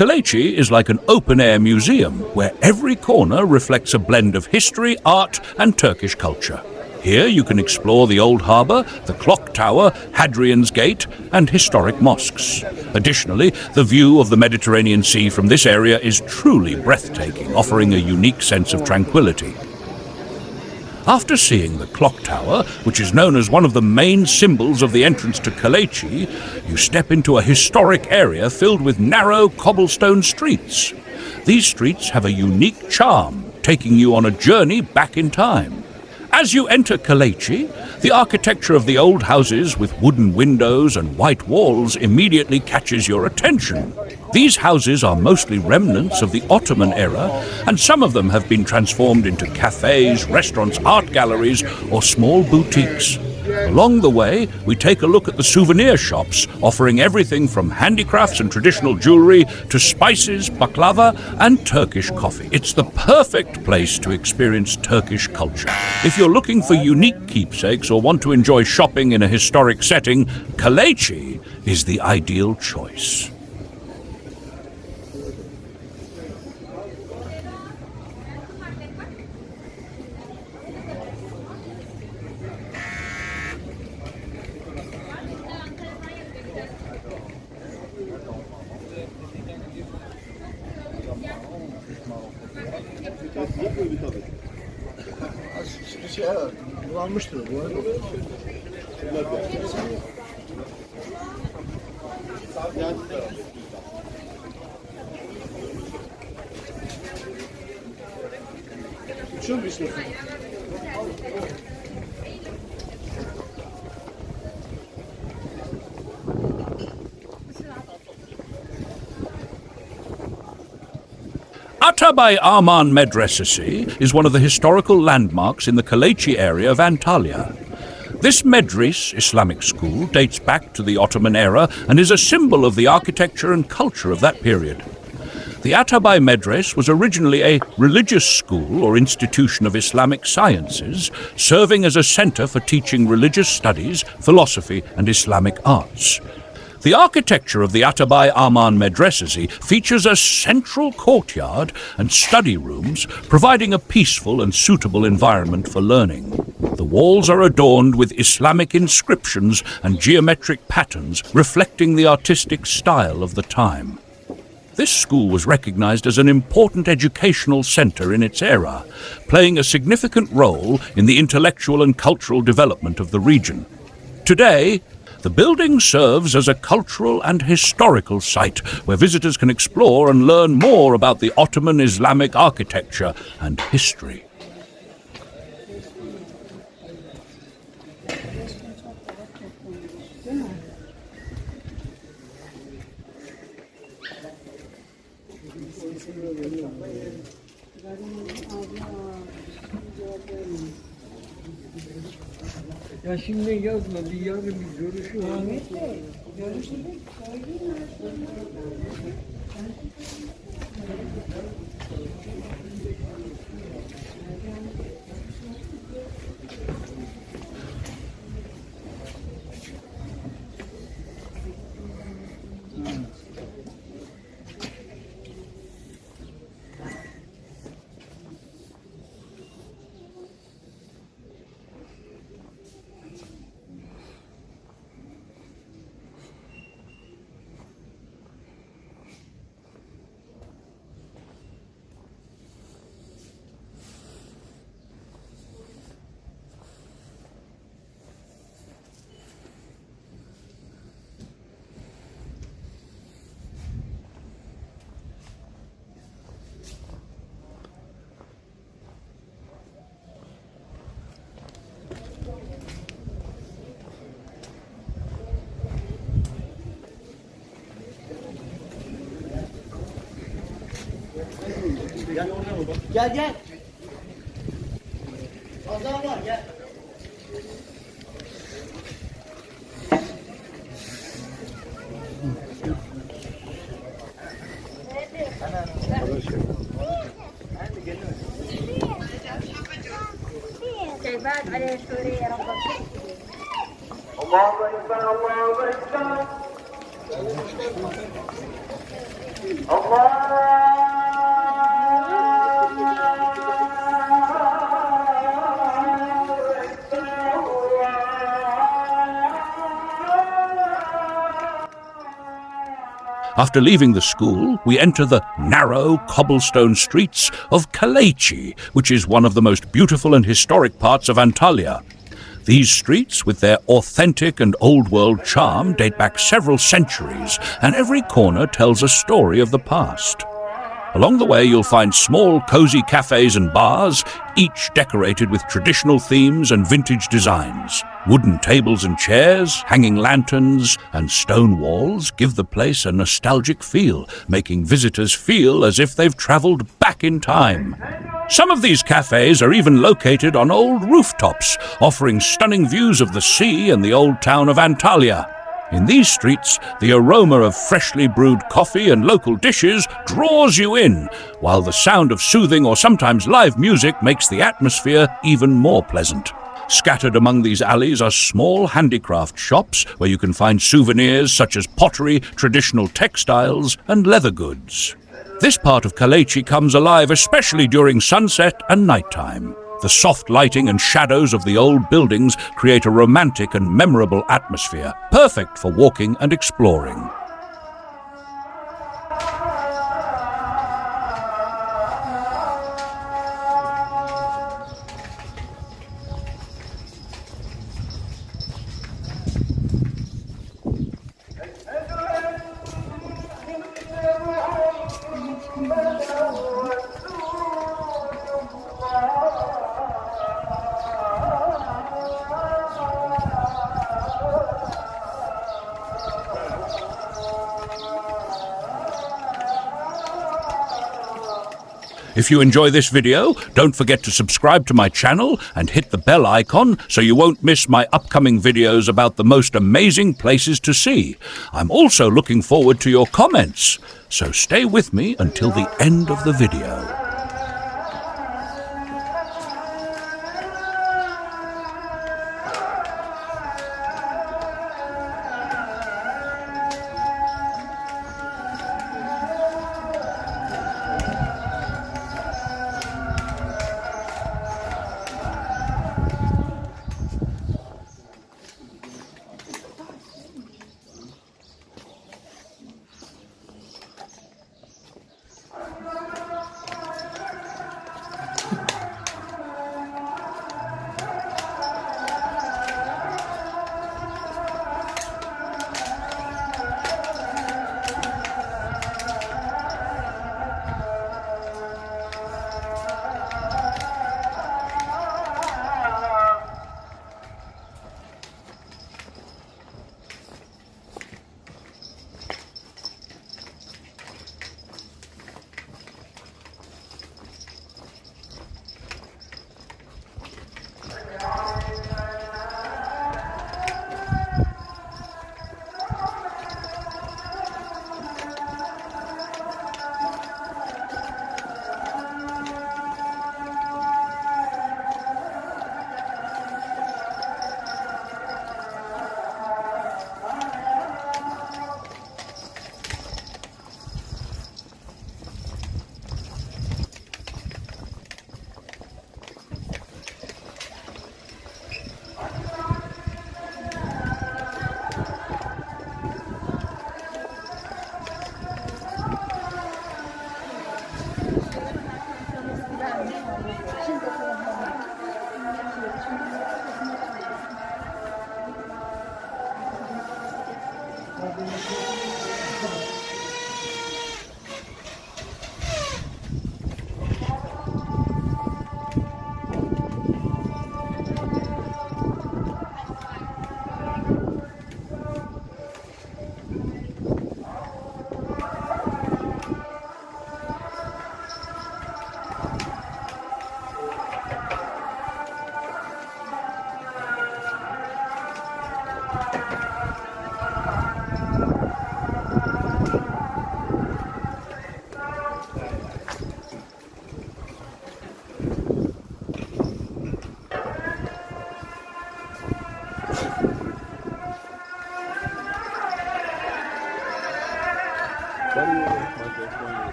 Kaleici is like an open-air museum where every corner reflects a blend of history, art and Turkish culture. Here you can explore the old harbour, the clock tower, Hadrian's Gate and historic mosques. Additionally, the view of the Mediterranean Sea from this area is truly breathtaking, offering a unique sense of tranquility. After seeing the clock tower, which is known as one of the main symbols of the entrance to Kaleici, you step into a historic area filled with narrow cobblestone streets. These streets have a unique charm, taking you on a journey back in time. As you enter Kaleici, the architecture of the old houses with wooden windows and white walls immediately catches your attention. These houses are mostly remnants of the Ottoman era, and some of them have been transformed into cafes, restaurants, art galleries, or small boutiques. Along the way, we take a look at the souvenir shops, offering everything from handicrafts and traditional jewelry to spices, baklava, and Turkish coffee. It's the perfect place to experience Turkish culture. If you're looking for unique keepsakes or want to enjoy shopping in a historic setting, Kaleici is the ideal choice. Kullanmıştır bu arada. Uçuyor mu istiyorsun? Atabay Arman Medresesi is one of the historical landmarks in the Kaleici area of Antalya. This Medres Islamic school dates back to the Ottoman era and is a symbol of the architecture and culture of that period. The Atabay Medres was originally a religious school or institution of Islamic sciences, serving as a center for teaching religious studies, philosophy and Islamic arts. The architecture of the Atabay Arman Medresesi features a central courtyard and study rooms, providing a peaceful and suitable environment for learning. The walls are adorned with Islamic inscriptions and geometric patterns reflecting the artistic style of the time. This school was recognized as an important educational center in its era, playing a significant role in the intellectual and cultural development of the region. Today, the building serves as a cultural and historical site where visitors can explore and learn more about the Ottoman Islamic architecture and history. Ya şimdi yazma, bir yarın bir görüşü var. Ahmet Bey, görüşelim. Söyleyeyim mi? Gel gel. Pazar var gel. After leaving the school, we enter the narrow cobblestone streets of Kaleici, which is one of the most beautiful and historic parts of Antalya. These streets, with their authentic and old-world charm, date back several centuries, and every corner tells a story of the past. Along the way, you'll find small, cozy cafes and bars, each decorated with traditional themes and vintage designs. Wooden tables and chairs, hanging lanterns, and stone walls give the place a nostalgic feel, making visitors feel as if they've traveled back in time. Some of these cafes are even located on old rooftops, offering stunning views of the sea and the old town of Antalya. In these streets, the aroma of freshly brewed coffee and local dishes draws you in, while the sound of soothing or sometimes live music makes the atmosphere even more pleasant. Scattered among these alleys are small handicraft shops where you can find souvenirs such as pottery, traditional textiles, and leather goods. This part of Kaleici comes alive especially during sunset and nighttime. The soft lighting and shadows of the old buildings create a romantic and memorable atmosphere, perfect for walking and exploring. If you enjoy this video, don't forget to subscribe to my channel and hit the bell icon so you won't miss my upcoming videos about the most amazing places to see. I'm also looking forward to your comments, so stay with me until the end of the video.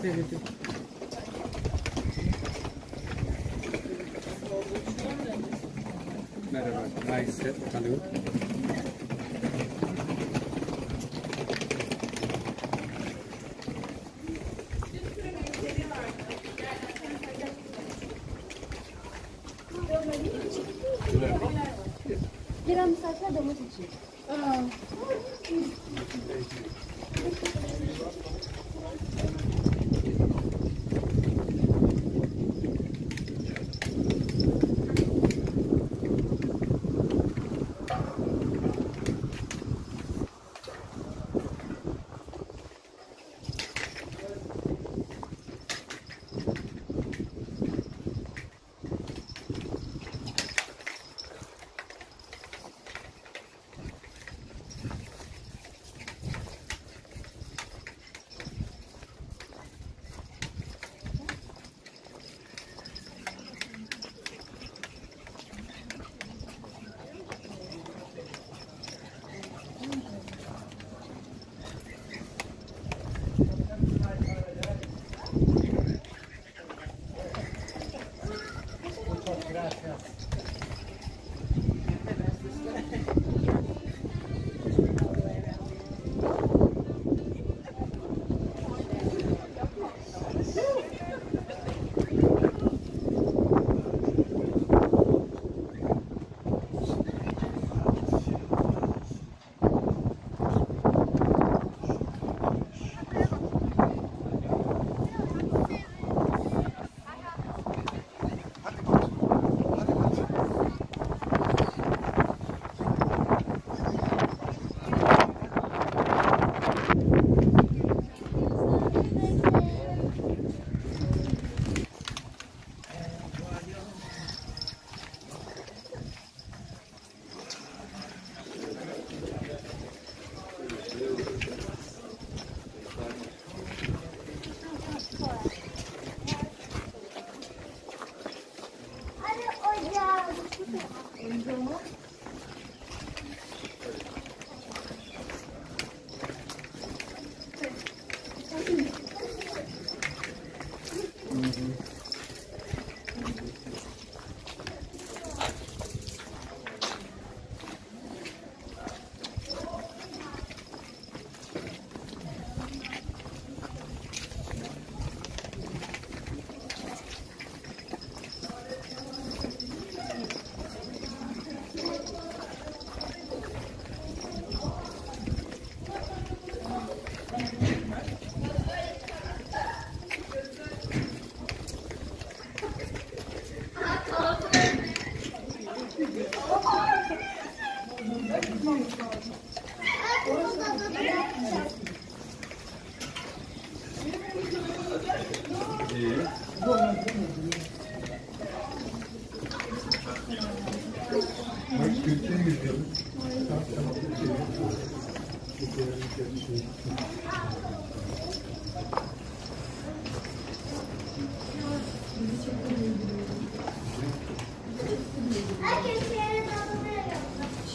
Merhaba, nice tanıyor. Gelen misafirler domates için.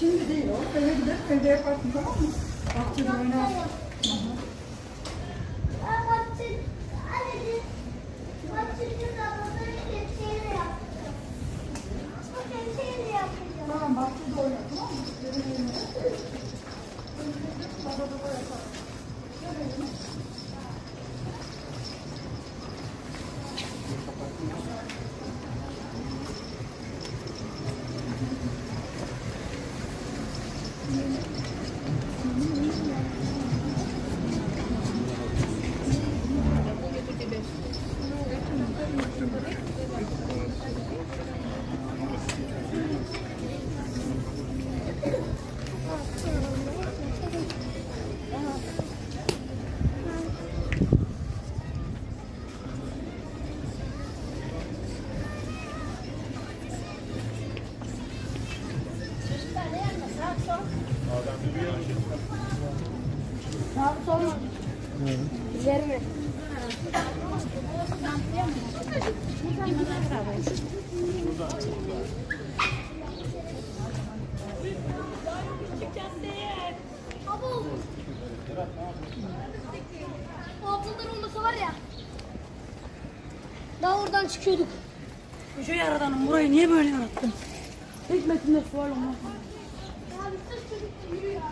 Şimdi değil o. Eve gidip evde yaparsın, tamam mı? Bahçede oynarsın. Tamam, bahçede oyna, tamam mı? Evde oyna. Babada da yapar. Sağ sol mu? İleri mi? O altınlar olmasa var ya, Daha oradan çıkıyorduk. Koca yaradanım, burayı niye böyle yarattın? Hikmetinde sual olmaz. Abi sırf çocuk yürü ya.